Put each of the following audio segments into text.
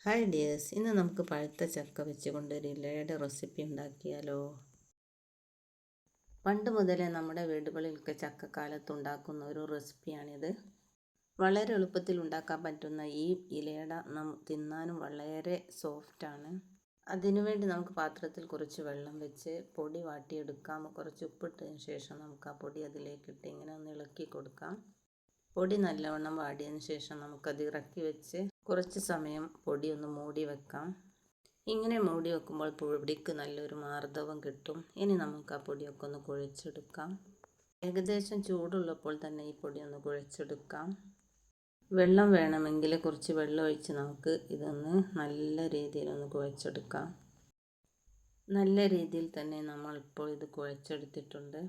Hi dears, ഇന്ന് നമുക്ക് പഴുത്ത ചക്ക വെച്ചുകൊണ്ട് ഒരു ഇലയുടെ റെസിപ്പി ഉണ്ടാക്കിയാലോ. പണ്ട് മുതലേ നമ്മുടെ വീടുകളിലൊക്കെ ചക്കക്കാലത്ത് ഉണ്ടാക്കുന്ന ഒരു റെസിപ്പിയാണിത്. വളരെ എളുപ്പത്തിൽ ഉണ്ടാക്കാൻ പറ്റുന്ന ഈ ഇലയുടെ തിന്നാനും വളരെ സോഫ്റ്റാണ്. അതിനുവേണ്ടി നമുക്ക് പാത്രത്തിൽ കുറച്ച് വെള്ളം വെച്ച് പൊടി വാട്ടിയെടുക്കാം. കുറച്ച് ഉപ്പിട്ടതിന് ശേഷം നമുക്ക് ആ പൊടി അതിലേക്കിട്ട് ഇങ്ങനെ ഒന്ന് ഇളക്കി കൊടുക്കാം. പൊടി നല്ലവണ്ണം വാടിയതിന് ശേഷം നമുക്കത് ഇറക്കി വെച്ച് കുറച്ച് സമയം പൊടി ഒന്ന് മൂടി വെക്കാം. ഇങ്ങനെ മൂടി വെക്കുമ്പോൾ പൊടിക്ക് നല്ലൊരു മാർദ്ദവം കിട്ടും. ഇനി നമുക്ക് ആ പൊടിയൊക്കെ ഒന്ന് കുഴച്ചെടുക്കാം. ഏകദേശം ചൂടുള്ളപ്പോൾ തന്നെ ഈ പൊടി ഒന്ന് കുഴച്ചെടുക്കാം. വെള്ളം വേണമെങ്കിൽ കുറച്ച് വെള്ളം ഒഴിച്ച് നമുക്ക് ഇതൊന്ന് നല്ല രീതിയിലൊന്ന് കുഴച്ചെടുക്കാം. നല്ല രീതിയിൽ തന്നെ നമ്മൾ ഇപ്പോൾ ഇത് കുഴച്ചെടുത്തിട്ടുണ്ട്.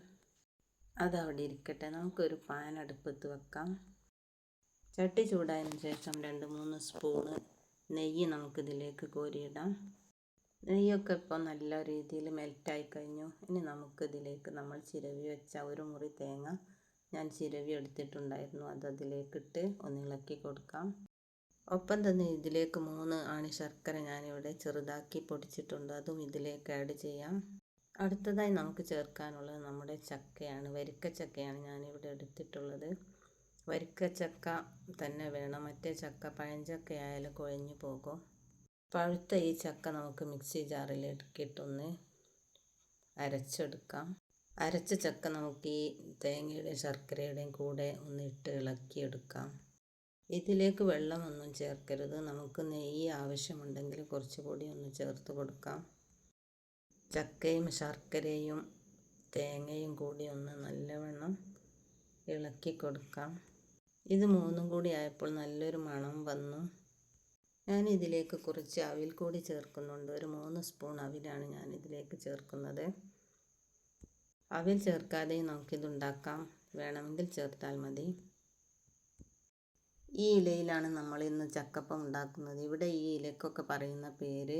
അതവിടെ ഇരിക്കട്ടെ. നമുക്കൊരു പാൻ അടുപ്പത്ത് വെക്കാം. ചട്ടി ചൂടായതിനു ശേഷം 2-3 സ്പൂണ് നെയ്യ് നമുക്കിതിലേക്ക് കോരിയിടാം. നെയ്യൊക്കെ ഇപ്പോൾ നല്ല രീതിയിൽ മെൽറ്റായി കഴിഞ്ഞു. ഇനി നമുക്കിതിലേക്ക് നമ്മൾ ചിരവി വെച്ച ഒരു മുറി തേങ്ങ ഞാൻ ചിരവി എടുത്തിട്ടുണ്ടായിരുന്നു. അതിലേക്കിട്ട് ഒന്ന് ഇളക്കി കൊടുക്കാം. ഒപ്പം തന്നെ ഇതിലേക്ക് 3 ആണി ശർക്കര ഞാനിവിടെ ചെറുതാക്കി പൊടിച്ചിട്ടുണ്ട്. അതും ഇതിലേക്ക് ആഡ് ചെയ്യാം. അടുത്തതായി നമുക്ക് ചേർക്കാനുള്ളത് നമ്മുടെ ചക്കയാണ്. വരിക്കച്ചക്കയാണ് ഞാനിവിടെ എടുത്തിട്ടുള്ളത്. വരിക്കച്ചക്ക തന്നെ വേണം, മറ്റേ ചക്ക പഴഞ്ചക്കയായാലും കുഴഞ്ഞു പോകും. പഴുത്ത ഈ ചക്ക നമുക്ക് മിക്സി ജാറിലേക്ക് ഇട്ടൊന്ന് അരച്ചെടുക്കാം. അരച്ച ചക്ക നമുക്ക് ഈ തേങ്ങയുടെയും ശർക്കരയുടെയും കൂടെ ഒന്ന് ഇട്ട് ഇളക്കിയെടുക്കാം. ഇതിലേക്ക് വെള്ളമൊന്നും ചേർക്കരുത്. നമുക്ക് നെയ്യ് ആവശ്യമുണ്ടെങ്കിൽ കുറച്ചുകൂടി ഒന്ന് ചേർത്ത് കൊടുക്കാം. ചക്കയും ശർക്കരയും തേങ്ങയും കൂടി ഒന്ന് നല്ലവണ്ണം ഇളക്കി കൊടുക്കാം. ഇത് മൂന്നും കൂടി ആയപ്പോൾ നല്ലൊരു മണം വന്നു. ഞാൻ ഇതിലേക്ക് കുറച്ച് അവിൽ കൂടി ചേർക്കുന്നുണ്ട്. ഒരു 3 സ്പൂൺ അവിലാണ് ഞാൻ ഇതിലേക്ക് ചേർക്കുന്നത്. അവിൽ ചേർക്കാതെയും നമുക്കിതുണ്ടാക്കാം, വേണമെങ്കിൽ ചേർത്താൽ മതി. ഈ ഇലയിലാണ് നമ്മൾ ഇന്ന് ചക്കപ്പം ഉണ്ടാക്കുന്നത്. ഇവിടെ ഈ ഇലക്കൊക്കെ പറയുന്ന പേര്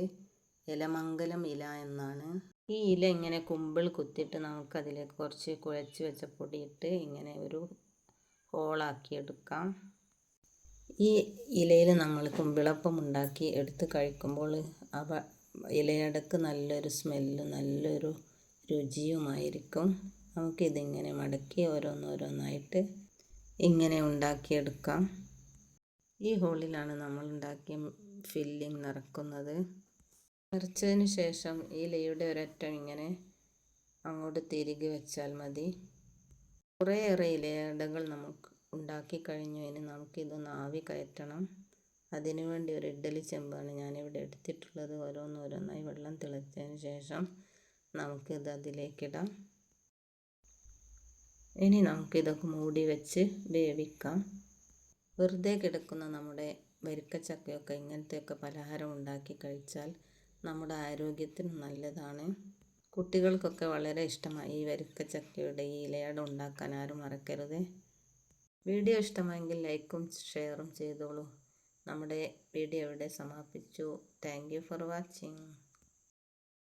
ഇലമംഗലം ഇല എന്നാണ്. ഈ ഇല ഇങ്ങനെ കുമ്പിൾ കുത്തിയിട്ട് നമുക്കതിലേക്ക് കുറച്ച് കുഴച്ച് വെച്ച പൊടിയിട്ട് ഇങ്ങനെ ഒരു ഹോളാക്കിയെടുക്കാം. ഈ ഇലയിൽ നമ്മൾ കുമ്പിളപ്പം ഉണ്ടാക്കി എടുത്ത് കഴിക്കുമ്പോൾ ഇലയടക്ക് നല്ലൊരു സ്മെല്ലും നല്ലൊരു രുചിയുമായിരിക്കും. നമുക്കിതിങ്ങനെ മടക്കി ഓരോന്നോരോന്നായിട്ട് ഇങ്ങനെ ഉണ്ടാക്കിയെടുക്കാം. ഈ ഹോളിലാണ് നമ്മൾ ഉണ്ടാക്കിയ ഫില്ലിംഗ് നിറക്കുന്നത്. നിറച്ചതിന് ശേഷം ഈ ഇലയുടെ ഒരറ്റം ഇങ്ങനെ അങ്ങോട്ട് തിരികെ വെച്ചാൽ മതി. കുറേയേറെ ഇലയടകൾ നമുക്ക് ഉണ്ടാക്കി കഴിഞ്ഞു. ഇനി നമുക്കിതൊന്ന് ആവി കയറ്റണം. അതിനുവേണ്ടി ഒരു ഇഡ്ഡലി ചെമ്പാണ് ഞാനിവിടെ എടുത്തിട്ടുള്ളത്. ഓരോന്നോരോന്നായി വെള്ളം തിളച്ചതിന് ശേഷം നമുക്കിത് അതിലേക്കിടാം. ഇനി നമുക്കിതൊക്കെ മൂടി വെച്ച് വേവിക്കാം. വെറുതെ കിടക്കുന്ന നമ്മുടെ വരിക്കച്ചക്കയൊക്കെ ഇങ്ങനത്തെയൊക്കെ പലഹാരം ഉണ്ടാക്കി കഴിച്ചാൽ നമ്മുടെ ആരോഗ്യത്തിന് നല്ലതാണ്. കുട്ടികൾക്കൊക്കെ വളരെ ഇഷ്ടമായി ഈ വരിക്കച്ചക്കയുടെ ഈ ഇലയട ഉണ്ടാക്കാൻ ആരും മറക്കരുത്. വീഡിയോ ഇഷ്ടമായെങ്കിൽ ലൈക്കും ഷെയറും ചെയ്തോളൂ. നമ്മുടെ വീഡിയോ ഇവിടെ സമാപിച്ചു. Thank you for watching.